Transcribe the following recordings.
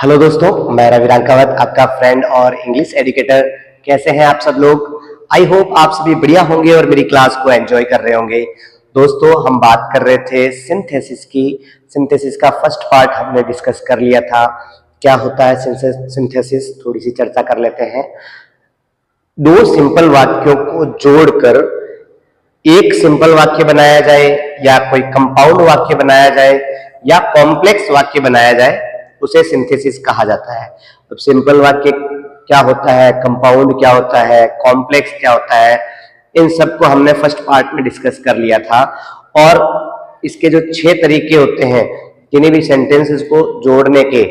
Hello दोस्तों, मैं रवि रांकावत, आपका फ्रेंड और इंग्लिश एजुकेटर। कैसे हैं आप सब लोग? आई होप आप सभी बढ़िया होंगे और मेरी क्लास को एंजॉय कर रहे होंगे। दोस्तों, हम बात कर रहे थे सिंथेसिस की। सिंथेसिस का फर्स्ट पार्ट हमने डिस्कस कर लिया था। क्या होता है सिंथेसिस, थोड़ी सी चर्चा कर लेते हैं। दो सिंपल वाक्यों को जोड़कर एक सिंपल वाक्य बनाया जाए, या कोई कंपाउंड वाक्य बनाया जाए, या कॉम्प्लेक्स वाक्य बनाया जाए, उसे सिंथेसिस कहा जाता है। अब सिंपल वाक्य क्या होता है, कंपाउंड क्या होता है, कॉम्प्लेक्स क्या होता है, इन सबको हमने फर्स्ट पार्ट में डिस्कस कर लिया था। और इसके जो 6 तरीके होते हैं किन्हीं भी सेंटेंसेस को जोड़ने के,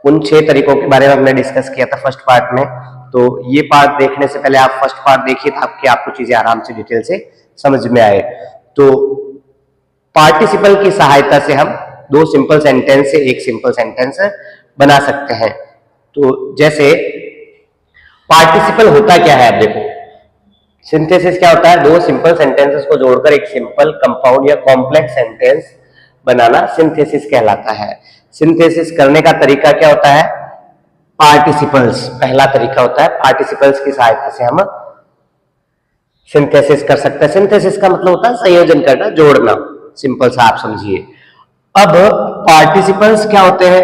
उन 6 तरीकों के बारे में हमने डिस्कस किया था फर्स्ट पार्ट में। तो ये पार्ट देखने से पहले आप फर्स्ट पार्ट देखिए ताकि आपको चीजें आराम से डिटेल से समझ में आए। तो पार्टिसिपल की सहायता से हम दो सिंपल सेंटेंस से एक सिंपल सेंटेंस बना सकते हैं। तो जैसे पार्टिसिपल होता क्या है, आप देखो। सिंथेसिस क्या होता है, दो सिंपल सेंटेंसेस को जोड़कर एक सिंपल, कंपाउंड या कॉम्प्लेक्स सेंटेंस बनाना सिंथेसिस कहलाता है। सिंथेसिस करने का तरीका क्या होता है, पार्टिसिपल्स पहला तरीका होता है। पार्टिसिपल्स की सहायता से हम सिंथेसिस कर सकते हैं। सिंथेसिस का मतलब होता है संयोजन करना, जोड़ना, सिंपल सा आप समझिए। अब पार्टिसिपल्स क्या होते हैं,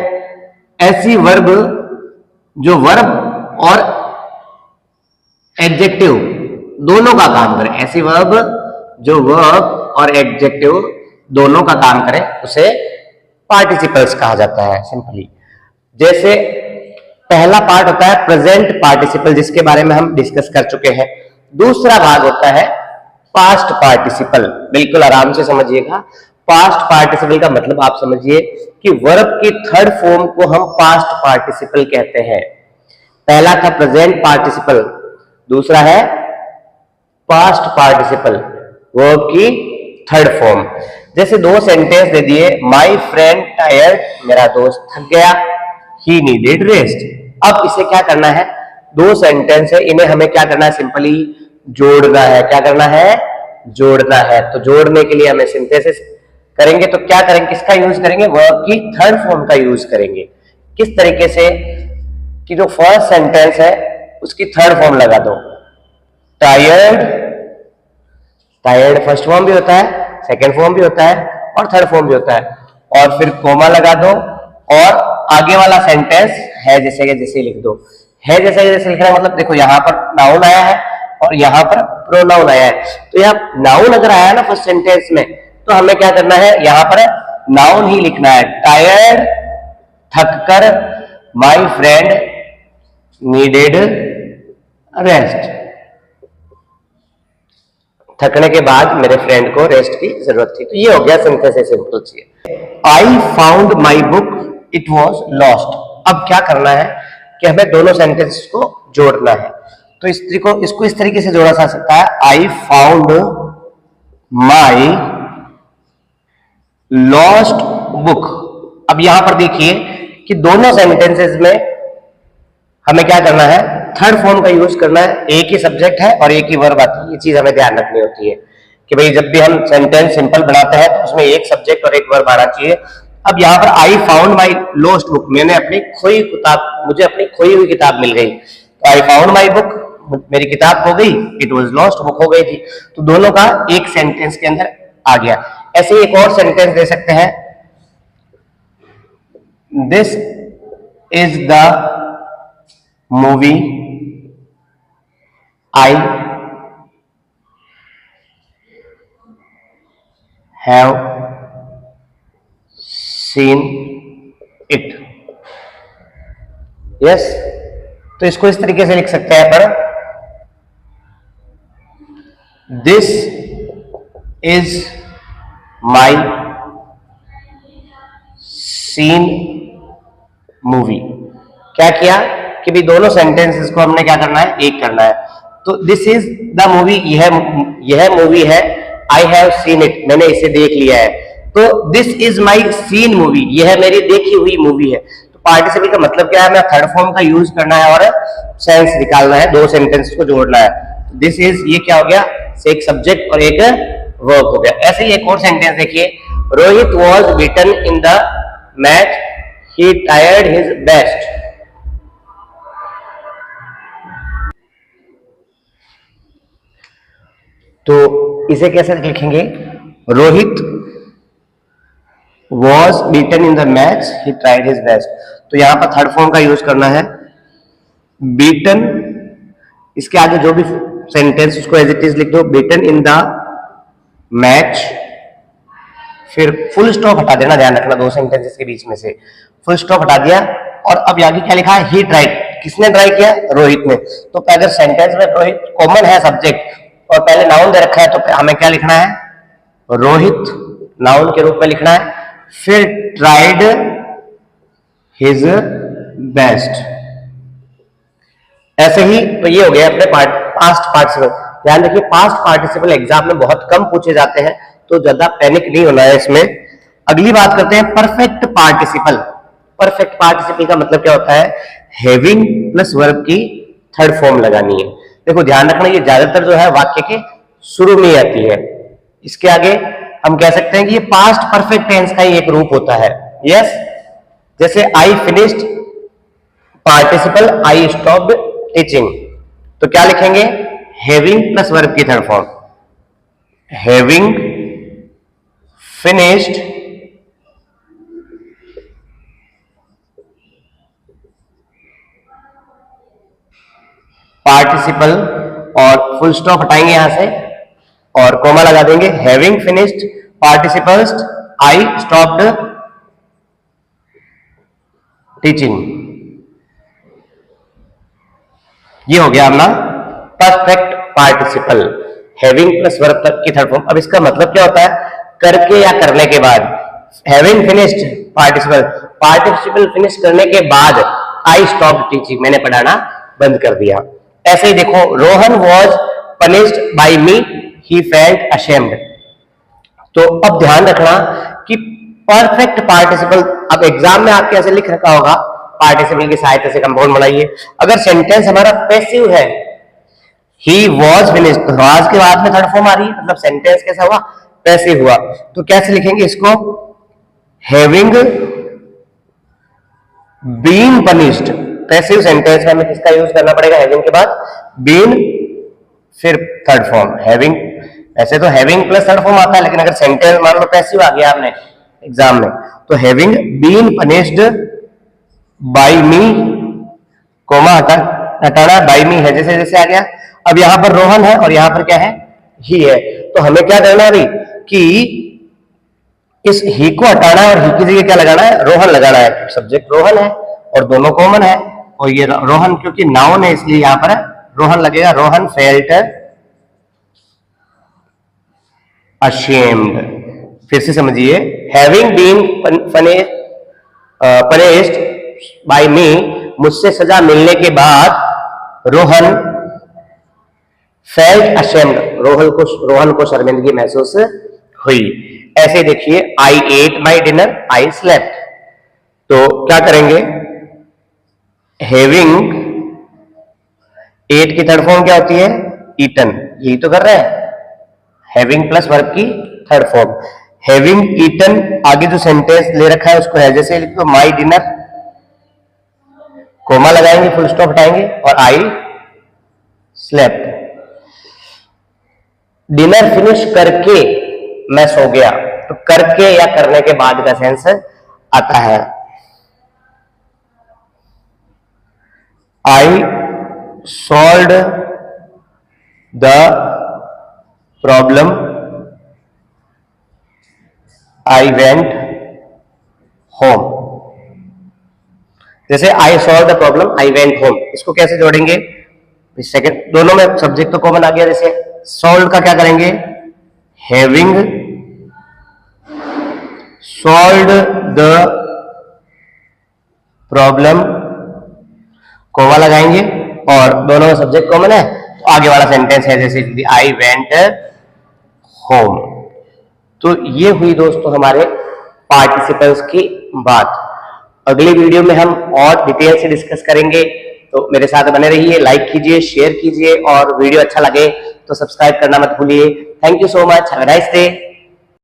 ऐसी वर्ब जो वर्ब और एडजेक्टिव दोनों का काम करें। ऐसी वर्ब जो वर्ब और एडजेक्टिव दोनों का काम करें उसे पार्टिसिपल्स कहा जाता है सिंपली। जैसे पहला पार्ट होता है प्रेजेंट पार्टिसिपल, जिसके बारे में हम डिस्कस कर चुके हैं। दूसरा भाग होता है पास्ट पार्टिसिपल। बिल्कुल आराम से समझिएगा। पास्ट पार्टिसिपल का मतलब आप समझिए कि वर्ब की थर्ड फॉर्म को हम पास्ट पार्टिसिपल कहते हैं। पहला था प्रेजेंट पार्टिसिपल, दूसरा है पास्ट पार्टिसिपल, वर्ब की थर्ड फॉर्म। जैसे दो सेंटेंस दे दिए, माय फ्रेंड टायर्ड, मेरा दोस्त थक गया, ही नीडेड रेस्ट। अब इसे क्या करना है, दो सेंटेंस है, इन्हें हमें क्या करना है, सिंपली जोड़ना है। क्या करना है, जोड़ना है। तो जोड़ने के लिए हमें सिंथेसिस करेंगे। तो क्या करेंगे, किसका यूज करेंगे, वर्ब की थर्ड फॉर्म का यूज करेंगे। किस तरीके से कि जो फर्स्ट सेंटेंस है उसकी थर्ड फॉर्म लगा दो। टायर्ड, टायर्ड फर्स्ट फॉर्म भी होता है, सेकेंड फॉर्म भी होता है और थर्ड फॉर्म भी होता है। और फिर कोमा लगा दो और आगे वाला सेंटेंस है जैसे कि जैसे लिख दो। है जैसे जैसे लिखना मतलब देखो, यहां पर नाउन आया है और यहां पर प्रोनाउन आया है। तो यहाँ नाउन अगर आया ना फर्स्ट सेंटेंस में, तो हमें क्या करना है, यहां पर नाउन ही लिखना है। टायर्ड, थककर, माय फ्रेंड नीडेड रेस्ट। थकने के बाद मेरे फ्रेंड को रेस्ट की जरूरत थी। तो ये हो गया सिंथेसिस सिंपल चीज। I found my book, it was lost. अब क्या करना है कि हमें दोनों सेंटेंस को जोड़ना है। तो इसको इस तरीके से जोड़ा जा सकता है, I found my lost book. अब यहां पर देखिए कि दोनों सेंटेंसेस में हमें क्या करना है, थर्ड फॉर्म का यूज करना है। एक ही सब्जेक्ट है और एक ही वर्ब आती है। ये चीज हमें ध्यान रखनी होती है कि भाई जब भी हम सेंटेंस सिंपल बनाते हैं तो उसमें एक सब्जेक्ट और एक वर्ब आना चाहिए। अब यहाँ पर I found my lost book, मैंने अपनी खोई किताब, मुझे अपनी खोई हुई किताब मिल गई। तो आई फाउंड माई बुक, मेरी किताब खो गई, इट वॉज लॉस्ट, बुक हो गई थी। तो दोनों का एक सेंटेंस के अंदर आ गया। ऐसे ही एक और सेंटेंस दे सकते हैं, this is the movie I have seen it. Yes, तो इसको इस तरीके से लिख सकते हैं पर, this is my seen movie. क्या किया कि भी दोनों सेंटेंसेस को हमने क्या करना है, एक करना है। तो दिस इज द मूवी, यह मूवी है। आई हैव सीन इट, मैंने इसे देख लिया है। तो this is my seen movie, यह मेरी देखी हुई मूवी है। तो पार्टिसिपल का मतलब क्या है, मैं थर्ड फॉर्म का यूज करना है और सेंस निकालना है, दो सेंटेंस को जोड़ना है। दिस इज, ये क्या हो गया, एक सब्जेक्ट और एक वर्ब हो गया। ऐसे ही एक और सेंटेंस देखिए, Rohit was beaten in the match, he tried his best. तो इसे कैसे लिखेंगे? Rohit was beaten in the match, he tried his best. तो यहां पर थर्ड फॉर्म का यूज करना है, beaten, इसके आगे जो भी सेंटेंस उसको एज इट इज लिख दो, beaten in the match, फिर फुल स्टॉप हटा देना, ध्यान रखना दो सेंटेंसेस के बीच में से फुल स्टॉप हटा दिया, और अब आगे क्या लिखा है? He tried. किसने ट्राई किया? रोहित ने। तो अगर सेंटेंस में रोहित कॉमन है सब्जेक्ट और पहले नाउन दे रखा है तो हमें क्या लिखना है? रोहित नाउन के रूप में लिखना है, फिर ट्राइड हिज बेस्ट। ऐसे ही तो ये हो गया अपने पास्ट पार्टिसिपल। ध्यान रखिए पास्ट पार्टिसिपल एग्जाम में बहुत कम पूछे जाते हैं, तो ज्यादा पैनिक नहीं होना है इसमें। अगली बात करते हैं परफेक्ट पार्टिसिपल। परफेक्ट पार्टिसिपल का मतलब क्या होता है? हैविंग प्लस वर्ब की थर्ड फॉर्म लगानी है। देखो ध्यान रखना, ये ज्यादातर जो है वाक्य के शुरू में आती है। इसके आगे हम कह सकते हैं कि ये पास्ट परफेक्ट टेंस का ही एक रूप होता है। यस, जैसे I finished participle I stopped teaching, तो क्या लिखेंगे? हैविंग प्लस वर्ब की third form, having finished participle, और फुल स्टॉप हटाएंगे यहां से और कोमा लगा देंगे, having finished participles I stopped teaching. ये हो गया अपना perfect participle, having plus verb तक की थर्ड फॉर्म। अब इसका मतलब क्या होता है? करके या करने के बाद। Having finished participle, participle finish करने के बाद आई स्टॉप्ड टीचिंग, मैंने पढ़ाना बंद कर दिया। ऐसे ही देखो, Rohan was punished by me, he felt ashamed. तो अब ध्यान रखना कि परफेक्ट पार्टिसिपल, अब एग्जाम में आपके ऐसे लिख रखा होगा पार्टिसिपल की सहायता से कंपाउंड बनाइए। अगर सेंटेंस हमारा पैसिव है, ही वॉज फिनिश्ड, तो वाज के बाद में थर्ड फॉर्म आ रही है, मतलब सेंटेंस कैसा हुआ? पैसिव हुआ। तो कैसे लिखेंगे इसको? Having been punished. Passive sentence में हमें किसका यूज करना पड़ेगा? हैविंग के बाद बीन, फिर थर्ड फॉर्म हैविंग। ऐसे तो हैविंग प्लस थर्ड फॉर्म आता है, लेकिन अगर सेंटेंस मान लो पैसिव आ गया आपने एग्जाम में, तो having been punished by me, comma हटाना, बाय मी है जैसे जैसे आ गया। अब यहां पर रोहन है और यहां पर क्या है? ही है। तो हमें क्या करना है कि इस ही को हटाना है और ही की जगह क्या लगाना है? रोहन लगाना है। सब्जेक्ट रोहन है और दोनों कॉमन है, और ये रोहन क्योंकि नाउन है इसलिए यहां पर रोहन लगेगा। Rohan felt ashamed. फिर से समझिए, हैविंग बीन पनिश्ड बाय मी, मुझसे सजा मिलने के बाद रोहन फेल्ट अशेम्ड, रोहन को शर्मिंदगी महसूस हुई। ऐसे देखिए, I ate my dinner I slept, तो क्या करेंगे? हैविंग एट की थर्ड फॉर्म क्या होती है? ईटन, यही तो कर रहे हैं, हैविंग प्लस वर्ब की थर्ड फॉर्म। हैविंग ईटन, आगे जो सेंटेंस ले रखा है उसको है जैसे लिख दो, माई डिनर, कोमा लगाएंगे, फुल स्टॉप हटाएंगे, और आई स्लेप्ट। डिनर फिनिश करके मैं सो गया, तो करके या करने के बाद का सेंस आता है। I solved the problem I went home. जैसे I solve the problem I went home, इसको कैसे जोड़ेंगे? सेकंड, दोनों में सब्जेक्ट तो कॉमन आ गया। जैसे सॉल्व का क्या करेंगे? Having solved the problem, comma लगाएंगे, और दोनों में सब्जेक्ट कॉमन है, तो आगे वाला सेंटेंस है जैसे आई वेंट होम। तो ये हुई दोस्तों हमारे पार्टिसिपल्स की बात। अगली वीडियो में हम और डिटेल से डिस्कस करेंगे, तो मेरे साथ बने रहिए, लाइक कीजिए, शेयर कीजिए, और वीडियो अच्छा लगे तो सब्सक्राइब करना मत भूलिए। Thank you so much, have a nice day.